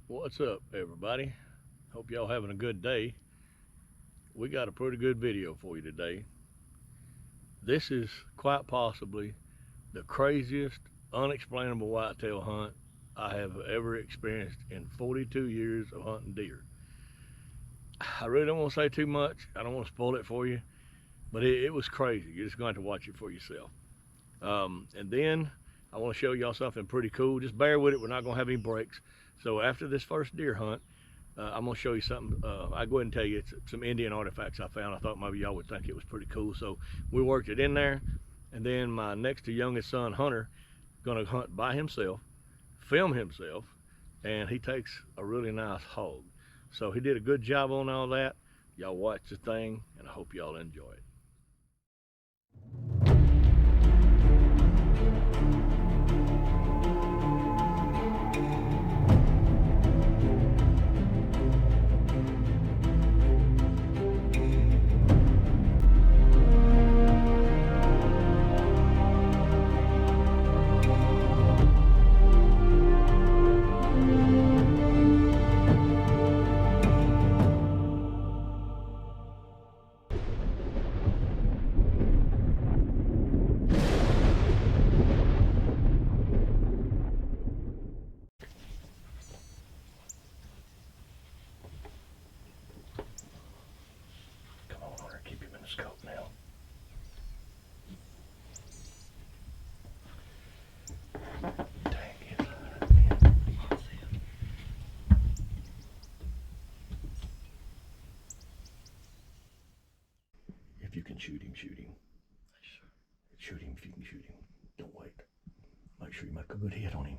What's up, everybody? Hope y'all having a good day. We got a pretty good video for you today. This is quite possibly the craziest unexplainable whitetail hunt I have ever experienced in 42 years of hunting deer. I really don't want to say too much. I don't want to spoil it for you, but it was crazy. You're just going to have to watch it for yourself. And then I want to show y'all something pretty cool. Just bear with it. We're not going to have any breaks. So after this first deer hunt, I'm going to show you something. I'll go ahead and tell you, it's some Indian artifacts I found. I thought maybe y'all would think it was pretty cool. So we worked it in there. And then my next to youngest son, Hunter, going to hunt by himself, film himself, and he takes a really nice hog. So he did a good job on all that. Y'all watch the thing, and I hope y'all enjoy it. Scope now. Dang it. If you can shoot him, shoot him. Shoot him if you can shoot him. Don't wait. Make sure you make a good hit on him.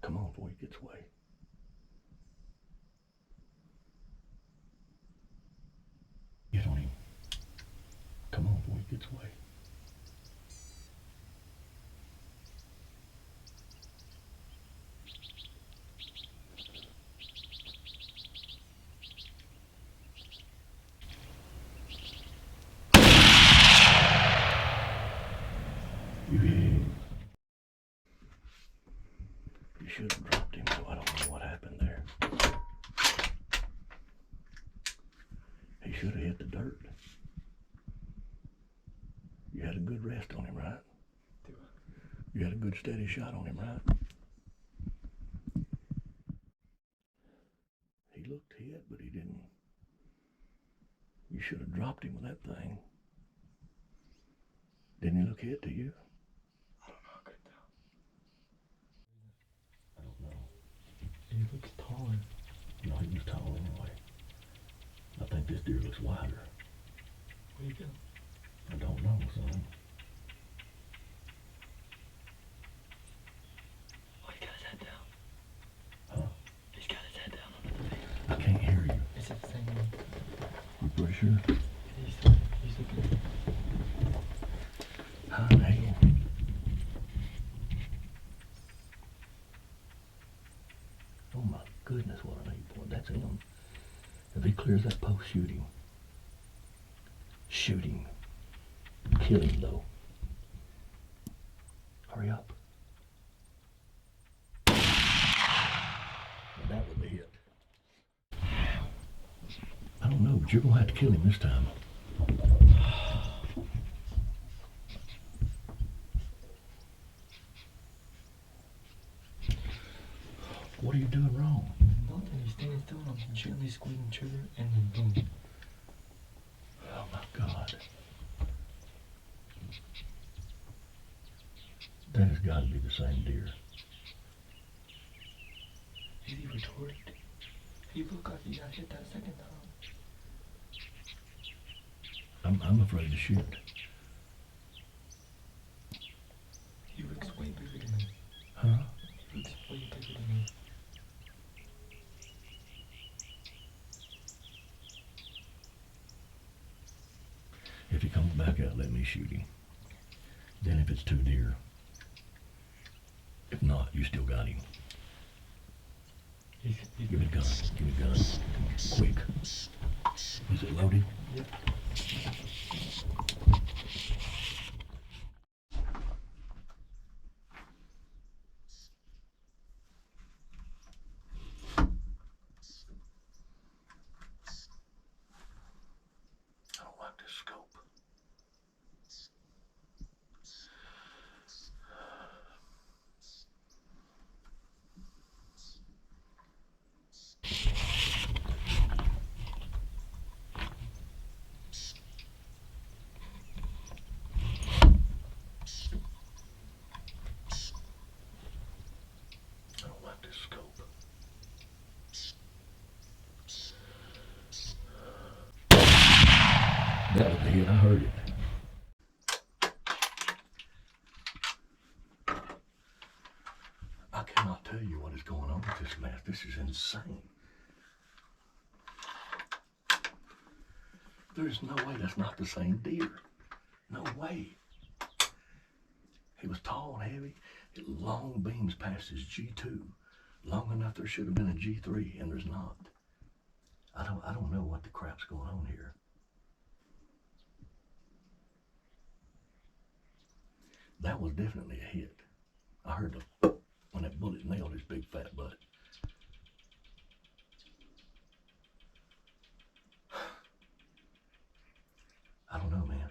Come on before he gets away. Get on him. Come on before he gets away. You hit him. You should have dropped him, so I don't know what happened there. He should have hit the dirt. You had a good rest on him, right? You had a good steady shot on him, right? He looked hit, but he didn't. You should have dropped him with that thing. Didn't he look hit to you? I don't know, I couldn't tell. I don't know. He looks taller. No, he was tall anyway. I think this deer looks wider. What do you feel? I don't know, son. Oh, he's got his head down. Huh? He's got his head down on the thing. I can't hear you. Is it the same one? You pretty sure? He's looking. How in the hell? Oh my goodness, what an 8-point. That's him. If he clears that post, shoot him. Shoot him. Kill him, though. Hurry up. Well, that was a hit. I don't know, but you're going to have to kill him this time. What are you doing wrong? Nothing. He's standing still and I'm gently squeezing the trigger and then boom. Oh my God. That has got to be the same deer. Is he retarded? He looked like he got hit that second time. I'm afraid to shoot. He looks way bigger than me. Huh? He looks way bigger than me. If he comes back out, let me shoot him. Then if it's 2 deer. If not, you still got him. He's Give me a gun. Give me a gun. Come on, quick. Is it loaded? Yep. this scope. That was the hit. I heard it. I cannot tell you what is going on with this mess. This is insane. There's no way that's not the same deer. No way. He was tall and heavy. Long beams past his G2. Long enough there should have been a G3, and there's not. I don't know what the crap's going on here. That was definitely a hit. I heard the when that bullet nailed his big fat butt. I don't know, man.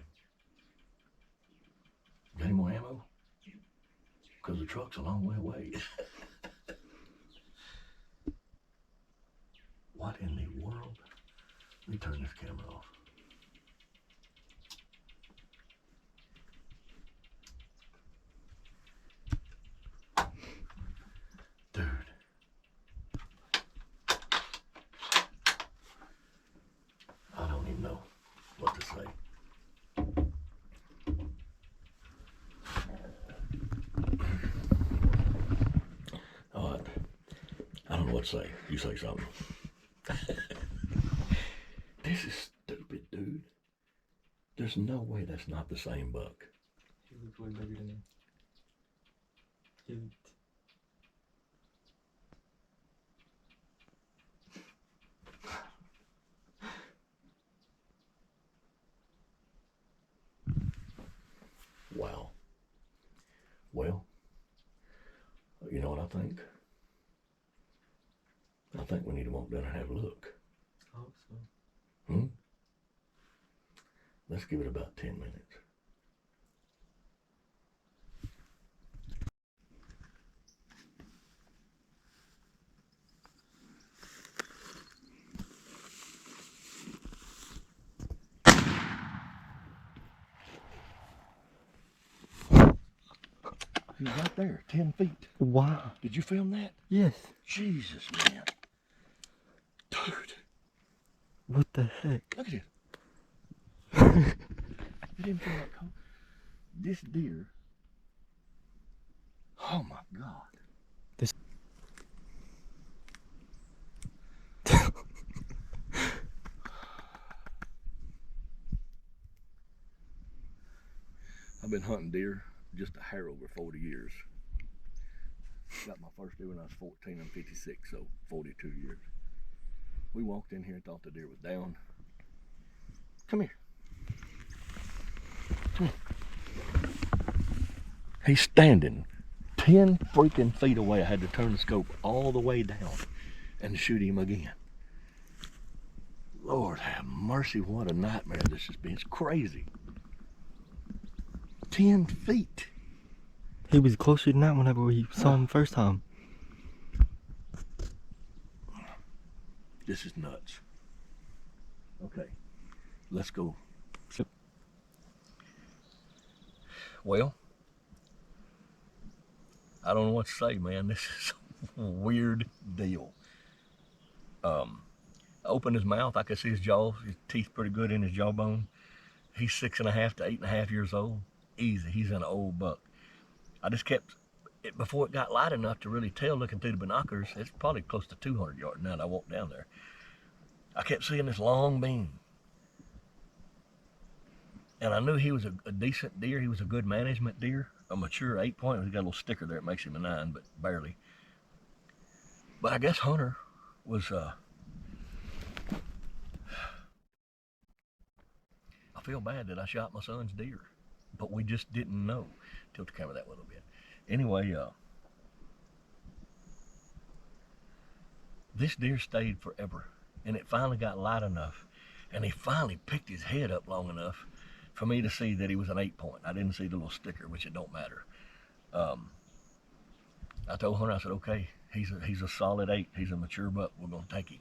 Got any more ammo? Because the truck's a long way away. What in the world? Let me turn this camera off. Dude. I don't even know what to say. All right. I don't know what to say. You say something. This is stupid, dude. There's no way that's not the same buck. He looked way bigger than him. He looked... Wow. Well, you know what I think? I think we need to walk down and have a look. I hope so. Let's give it about 10 minutes. He's right there, 10 feet. Wow. Did you film that? Yes. Jesus, man. Dude. What the heck? Look at it. You didn't feel like this deer. Oh my God. This. I've been hunting deer just a hair over 40 years. Got my first deer when I was 14. I'm 56, so 42 years. We walked in here and thought the deer was down. Come here. Come here. He's standing 10 freaking feet away. I had to turn the scope all the way down and shoot him again. Lord have mercy, what a nightmare this has been. It's crazy. 10 feet. He was closer than that whenever we saw him first time. This is nuts. Okay, let's go. Well, I don't know what to say, man. This is a weird deal. I opened his mouth. I could see his jaws, his teeth pretty good in his jawbone. He's 6.5 to 8.5 years old. Easy. He's an old buck. I just kept it before it got light enough to really tell looking through the binoculars. It's probably close to 200 yards now that I walked down there. I kept seeing this long beam. And I knew he was a decent deer. He was a good management deer. A mature 8-point. He's got a little sticker there. It makes him a 9, but barely. But I guess Hunter was... I feel bad that I shot my son's deer. But we just didn't know. Tilt the camera that way a little bit. Anyway, this deer stayed forever. And it finally got light enough. And he finally picked his head up long enough for me to see that he was an 8-point. I didn't see the little sticker, which it don't matter. I told Hunter, I said, okay, he's a solid 8. He's a mature buck. We're going to take him.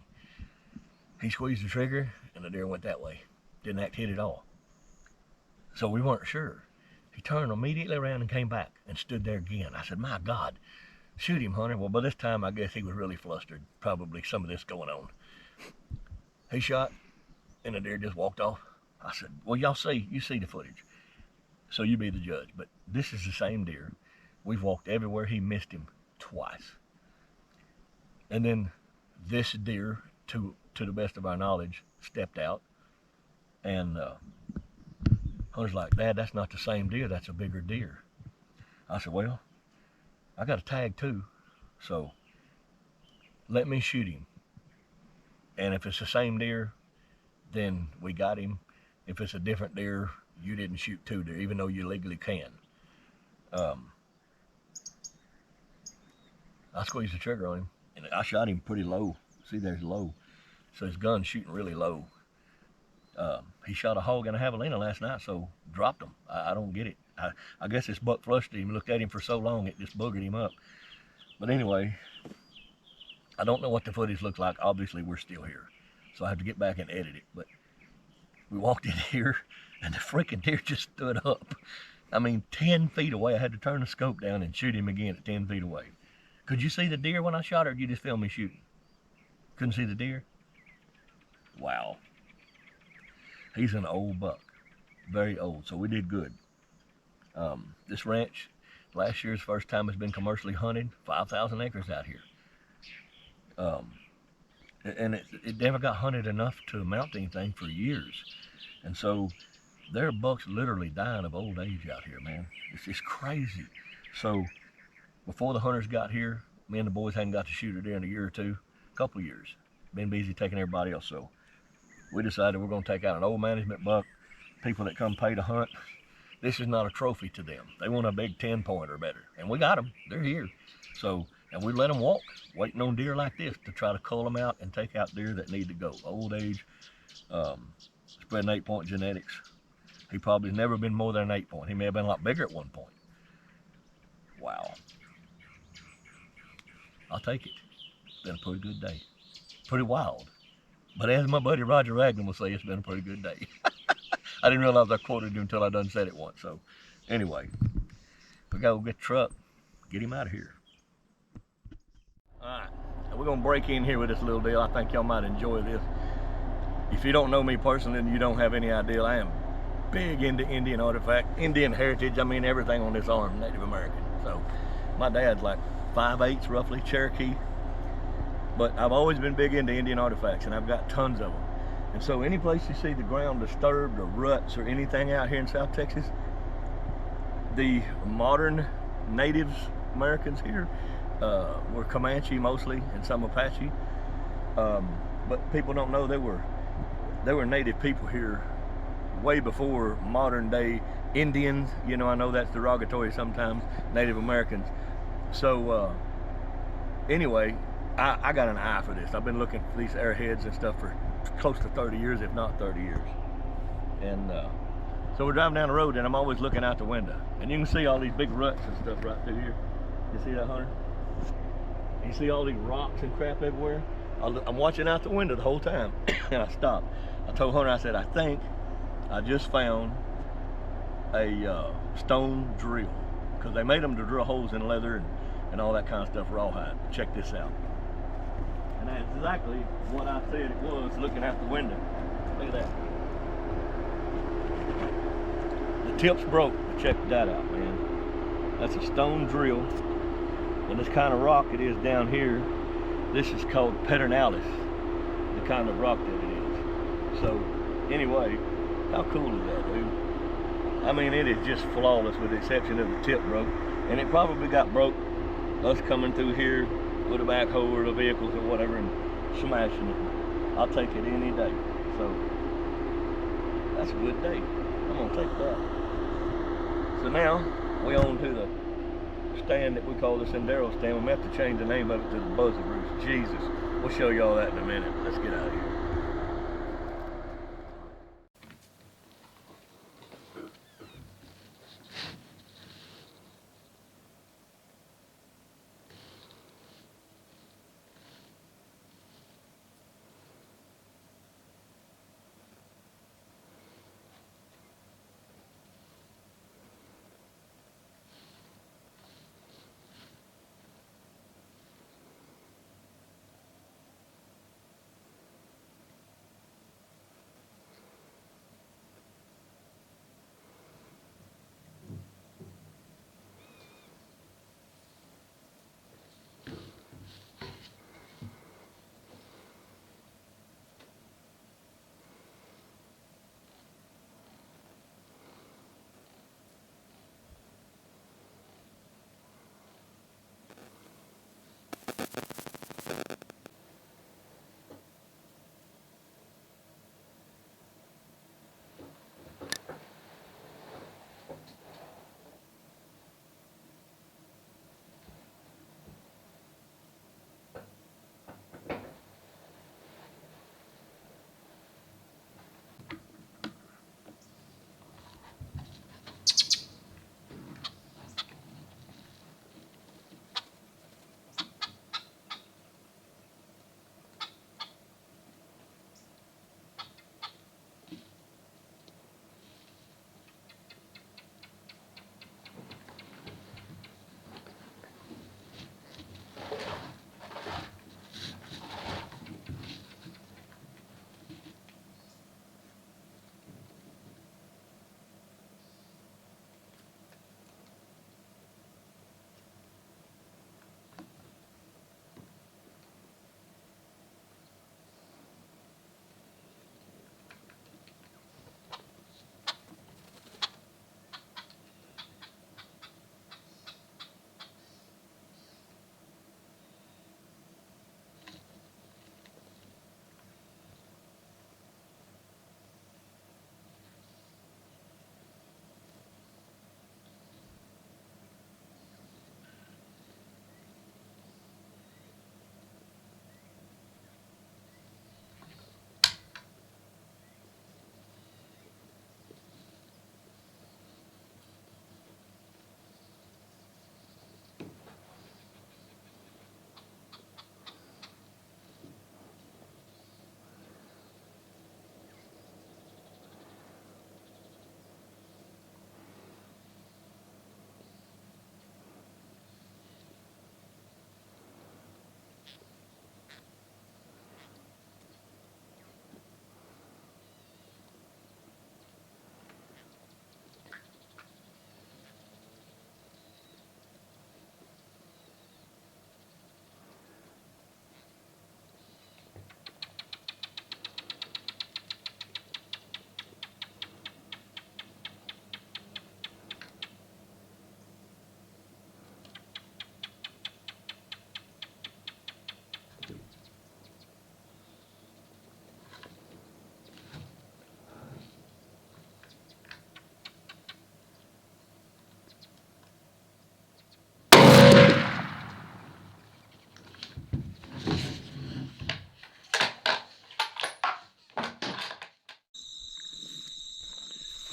He squeezed the trigger, and the deer went that way. Didn't act hit at all. So we weren't sure. He turned immediately around and came back and stood there again. I said, my God, Shoot him, Hunter. Well, by this time, I guess he was really flustered. Probably some of this going on. He shot, and the deer just walked off. I said, well, you see the footage. So you be the judge. But this is the same deer. We've walked everywhere. He missed him twice. And then this deer, to the best of our knowledge, stepped out. And Hunter's like, Dad, that's not the same deer. That's a bigger deer. I said, well, I got a tag too. So let me shoot him. And if it's the same deer, then we got him. If it's a different deer, you didn't shoot two deer, even though you legally can. I squeezed the trigger on him, and I shot him pretty low. See, there's low. So his gun's shooting really low. He shot a hog and a javelina last night, so dropped him. I don't get it. I guess this buck flushed him, looked at him for so long, it just boogered him up. But anyway, I don't know what the footage looks like. Obviously, we're still here, so I have to get back and edit it. But we walked in here, and the freaking deer just stood up. I mean, 10 feet away. I had to turn the scope down and shoot him again at 10 feet away. Could you see the deer when I shot, or did you just film me shooting? Couldn't see the deer? Wow. He's an old buck, very old, so we did good. This ranch, last year's first time it's been commercially hunted, 5,000 acres out here. And it never got hunted enough to amount to anything for years. And so there are bucks literally dying of old age out here, man. It's just crazy. So before the hunters got here, me and the boys hadn't got to shoot a deer in a year or two, a couple of years. Been busy taking everybody else, so we decided we're gonna take out an old management buck. People that come pay to hunt, this is not a trophy to them. They want a big 10-point or better, and we got them. They're here. So, and we let them walk, waiting on deer like this to try to cull them out and take out deer that need to go. Old age, spreading 8-point genetics. He probably has never been more than an 8-point. He may have been a lot bigger at one point. Wow. I'll take it. It's been a pretty good day. Pretty wild. But as my buddy Roger Ragland will say, it's been a pretty good day. I didn't realize I quoted him until I done said it once. So anyway, we gotta go get the truck, get him out of here. All right, and we're gonna break in here with this little deal. I think y'all might enjoy this. If you don't know me personally, then you don't have any idea. I am big into Indian artifact, Indian heritage. I mean, everything on this arm, Native American. So my dad's like 5/8 roughly, Cherokee. But I've always been big into Indian artifacts, and I've got tons of them. And so any place you see the ground disturbed or ruts or anything out here in South Texas, the modern Native Americans here were Comanche mostly and some Apache. But people don't know there were Native people here way before modern day Indians. You know, I know that's derogatory sometimes, Native Americans. So anyway, I got an eye for this. I've been looking for these arrowheads and stuff for close to 30 years, if not 30 years. And so we're driving down the road, and I'm always looking out the window. And you can see all these big ruts and stuff right through here. You see that, Hunter? You see all these rocks and crap everywhere? I'm watching out the window the whole time, and I stopped. I told Hunter, I said, I think I just found a stone drill, because they made them to drill holes in leather and all that kind of stuff, rawhide. Check this out. And that's exactly what I said it was looking out the window. Look at that. The tip's broke, but check that out, man. That's a stone drill. And this kind of rock it is down here, this is called pedernales, the kind of rock that it is. So anyway, how cool is that, dude? I mean, it is just flawless with the exception of the tip broke. And it probably got broke us coming through here with a backhoe or the vehicles or whatever and smashing it. I'll take it any day. So that's a good day. I'm gonna take that. So now we on to the stand that we call the Sendero stand. We may have to change the name of it to the Buzzard Roost. Jesus. We'll show you all that in a minute. Let's get out of here.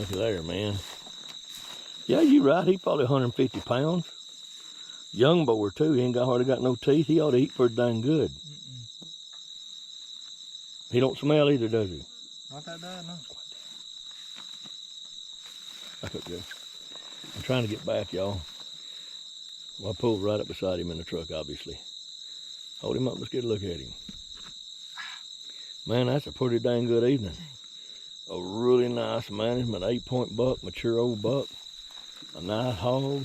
Look at there, man. Yeah, you right. He probably 150 pounds. Young boar too. He ain't hardly got no teeth. He ought to eat pretty dang good. He don't smell either, does he? Not that bad, no. Back up there. I'm trying to get back, y'all. Well, I pulled right up beside him in the truck, obviously. Hold him up. Let's get a look at him. Man, that's a pretty dang good evening. A really nice management 8-point buck, mature old buck, a nice hog,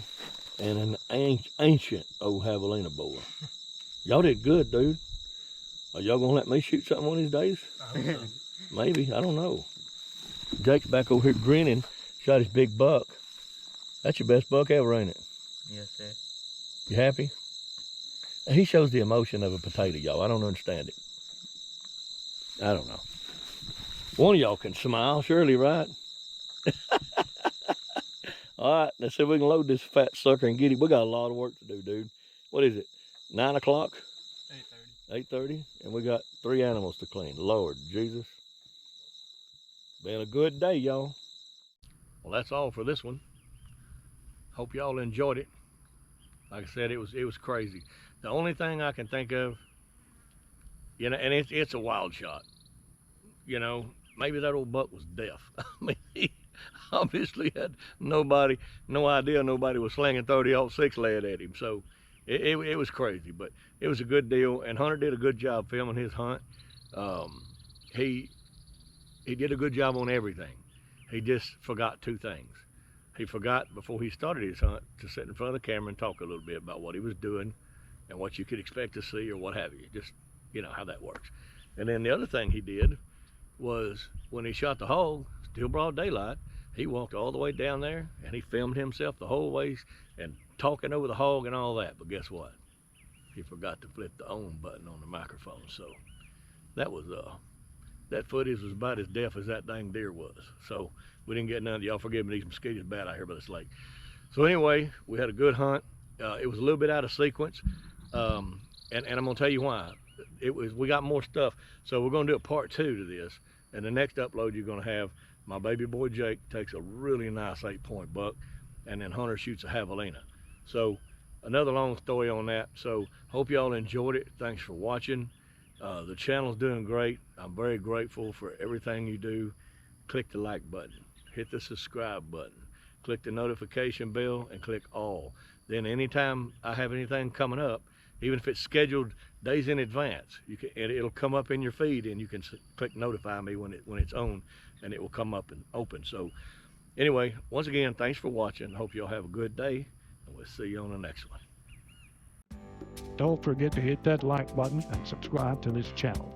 and an ancient old javelina boar. Y'all did good, dude. Are y'all gonna let me shoot something one of these days? I hope so. Maybe, I don't know. Jake's back over here grinning, shot his big buck. That's your best buck ever, ain't it? Yes, sir. You happy? He shows the emotion of a potato, y'all. I don't understand it. I don't know. One of y'all can smile, surely, right? All right, let's see if we can load this fat sucker and get him. We got a lot of work to do, dude. What is it, 9 o'clock? 8:30. 8:30, and we got 3 animals to clean. Lord Jesus. Been a good day, y'all. Well, that's all for this one. Hope y'all enjoyed it. Like I said, it was crazy. The only thing I can think of, you know, and it's a wild shot. You know, maybe that old buck was deaf. I mean, he obviously had no idea nobody was slinging 30-06 lead at him. So it was crazy, but it was a good deal. And Hunter did a good job filming his hunt. He did a good job on everything. He just forgot 2 things. He forgot before he started his hunt to sit in front of the camera and talk a little bit about what he was doing and what you could expect to see or what have you. Just, you know, how that works. And then the other thing he did was when he shot the hog, still broad daylight, he walked all the way down there and he filmed himself the whole way and talking over the hog and all that. But guess what? He forgot to flip the on button on the microphone. So that was that footage was about as deaf as that dang deer was. So we didn't get none of y'all. Forgive me, these mosquitoes bad out here by this lake. So anyway, we had a good hunt. It was a little bit out of sequence, and I'm gonna tell you why. We got more stuff, so we're gonna do a part 2 to this. And the next upload you're gonna have my baby boy Jake takes a really nice 8-point buck, and then Hunter shoots a javelina. So another long story on that. So hope y'all enjoyed it. Thanks for watching. The channel's doing great. I'm very grateful for everything you do. Click the like button, hit the subscribe button, click the notification bell, and click all. Then anytime I have anything coming up, even if it's scheduled days in advance, it'll come up in your feed, and you can click notify me when it's on, and it will come up and open. So anyway, once again, thanks for watching. Hope y'all have a good day, and we'll see you on the next one. Don't forget to hit that like button and subscribe to this channel.